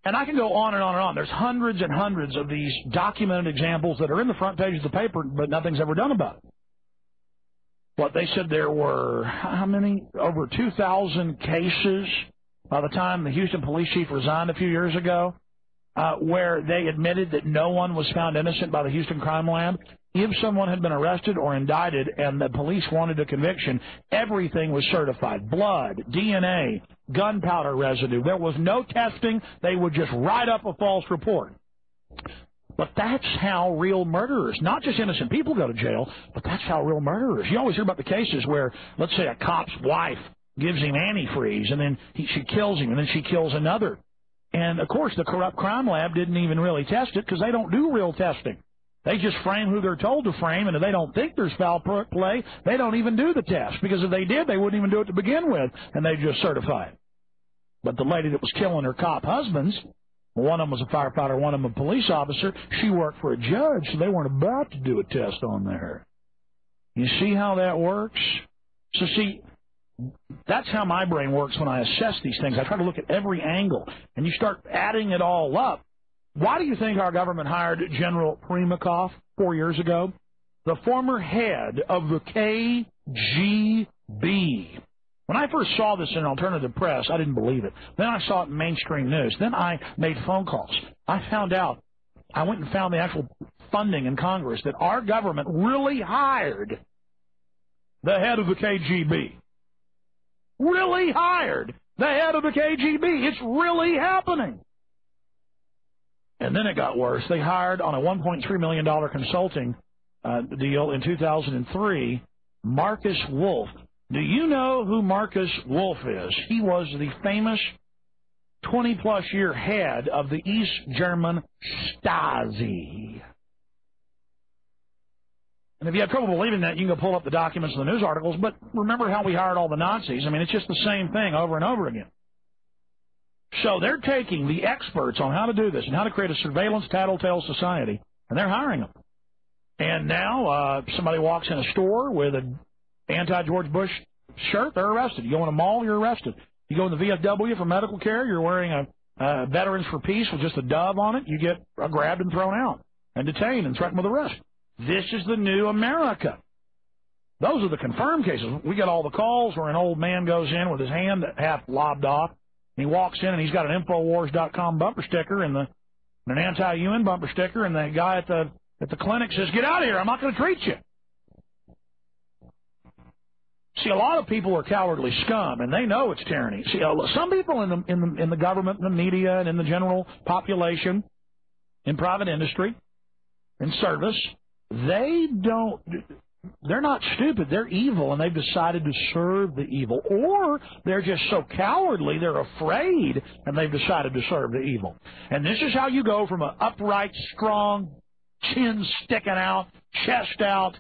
And I can go on and on and on. There's hundreds and hundreds of these documented examples that are in the front page of the paper, but nothing's ever done about it. What they said there were, how many? Over 2,000 cases by the time the Houston police chief resigned a few years ago, where they admitted that no one was found innocent by the Houston Crime Lab. If someone had been arrested or indicted and the police wanted a conviction, everything was certified. Blood, DNA, gunpowder residue. There was no testing. They would just write up a false report. But that's how real murderers, not just innocent people, go to jail, but that's how real murderers. You always hear about the cases where, let's say, a cop's wife gives him antifreeze, and then she kills him, and then she kills another. And, of course, the corrupt crime lab didn't even really test it because they don't do real testing. They just frame who they're told to frame, and if they don't think there's foul play, they don't even do the test. Because if they did, they wouldn't even do it to begin with, and they just certify it. But the lady that was killing her cop husbands, one of them was a firefighter, one of them a police officer, she worked for a judge, so they weren't about to do a test on her. You see how that works? So, see, that's how my brain works when I assess these things. I try to look at every angle, and you start adding it all up. Why do you think our government hired General Primakov 4 years ago? The former head of the KGB. When I first saw this in alternative press, I didn't believe it. Then I saw it in mainstream news. Then I made phone calls. I found out, I went and found the actual funding in Congress that our government really hired the head of the KGB. Really hired the head of the KGB. It's really happening. And then it got worse. They hired on a $1.3 million consulting deal in 2003 Marcus Wolf. Do you know who Marcus Wolf is? He was the famous 20-plus year head of the East German Stasi. And if you have trouble believing that, you can go pull up the documents and the news articles, but remember how we hired all the Nazis? I mean, it's just the same thing over and over again. So they're taking the experts on how to do this and how to create a surveillance tattletale society, and they're hiring them. And now somebody walks in a store with an anti-George Bush shirt, they're arrested. You go in a mall, you're arrested. You go in the VFW for medical care, you're wearing a Veterans for Peace with just a dove on it, you get grabbed and thrown out and detained and threatened with arrest. This is the new America. Those are the confirmed cases. We get all the calls where an old man goes in with his hand half lobbed off. He walks in and he's got an Infowars.com bumper sticker and an anti-UN bumper sticker, and the guy at the clinic says, "Get out of here! I'm not going to treat you." See, a lot of people are cowardly scum, and they know it's tyranny. See, some people in the government, in the media, and in the general population, in private industry, in service, they're not stupid. They're evil, and they've decided to serve the evil. Or they're just so cowardly, they're afraid, and they've decided to serve the evil. And this is how you go from an upright, strong, chin sticking out, chest out,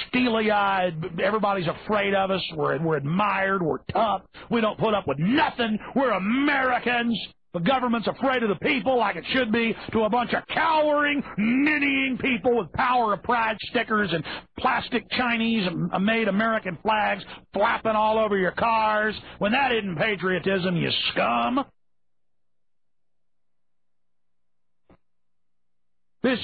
steely-eyed, everybody's afraid of us, we're admired, we're tough, we don't put up with nothing, we're Americans. The government's afraid of the people like it should be, to a bunch of cowering, ninnying people with power of pride stickers and plastic Chinese-made American flags flapping all over your cars. When that isn't patriotism, you scum. I'm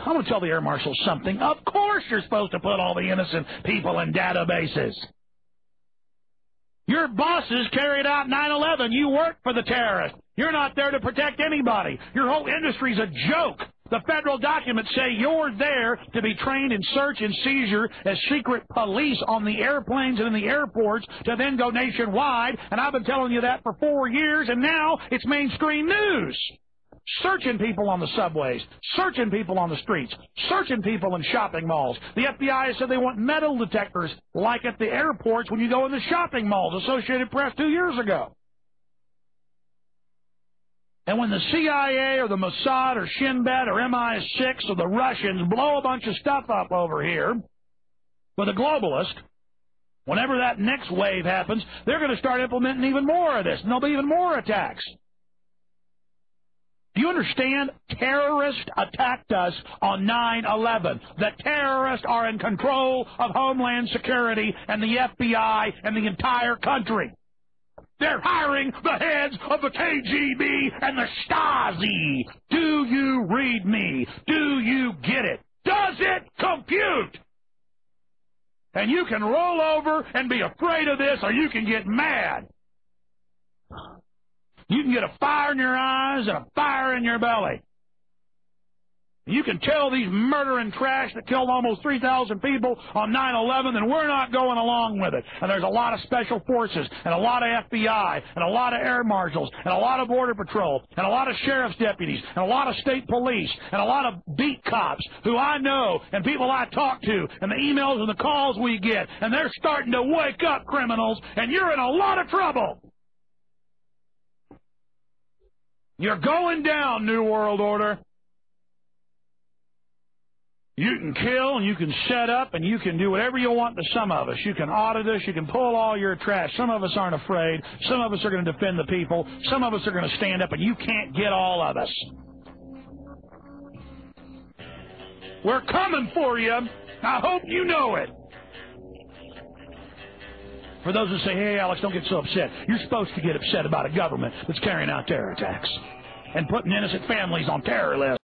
going to tell the air marshals something. Of course you're supposed to put all the innocent people in databases. Your bosses carried out 9/11. You work for the terrorists. You're not there to protect anybody. Your whole industry's a joke. The federal documents say you're there to be trained in search and seizure as secret police on the airplanes and in the airports to then go nationwide. And I've been telling you that for 4 years, and now it's mainstream news. Searching people on the subways, searching people on the streets, searching people in shopping malls. The FBI has said they want metal detectors like at the airports when you go in the shopping malls, Associated Press 2 years ago. And when the CIA or the Mossad or Shin Bet or MI6 or the Russians blow a bunch of stuff up over here with a globalist, whenever that next wave happens, they're going to start implementing even more of this, and there'll be even more attacks. Do you understand? Terrorists attacked us on 9/11. The terrorists are in control of Homeland Security and the FBI and the entire country. They're hiring the heads of the KGB and the Stasi. Do you read me? Do you get it? Does it compute? And you can roll over and be afraid of this, or you can get mad. You can get a fire in your eyes and a fire in your belly. You can tell these murdering trash that killed almost 3,000 people on 9/11, and we're not going along with it. And there's a lot of special forces, and a lot of FBI, and a lot of air marshals, and a lot of border patrol, and a lot of sheriff's deputies, and a lot of state police, and a lot of beat cops who I know, and people I talk to, and the emails and the calls we get, and they're starting to wake up, criminals, and you're in a lot of trouble. You're going down, New World Order. You can kill, and you can set up, and you can do whatever you want to some of us. You can audit us. You can pull all your trash. Some of us aren't afraid. Some of us are going to defend the people. Some of us are going to stand up, and you can't get all of us. We're coming for you. I hope you know it. For those who say, hey, Alex, don't get so upset. You're supposed to get upset about a government that's carrying out terror attacks and putting innocent families on terror lists.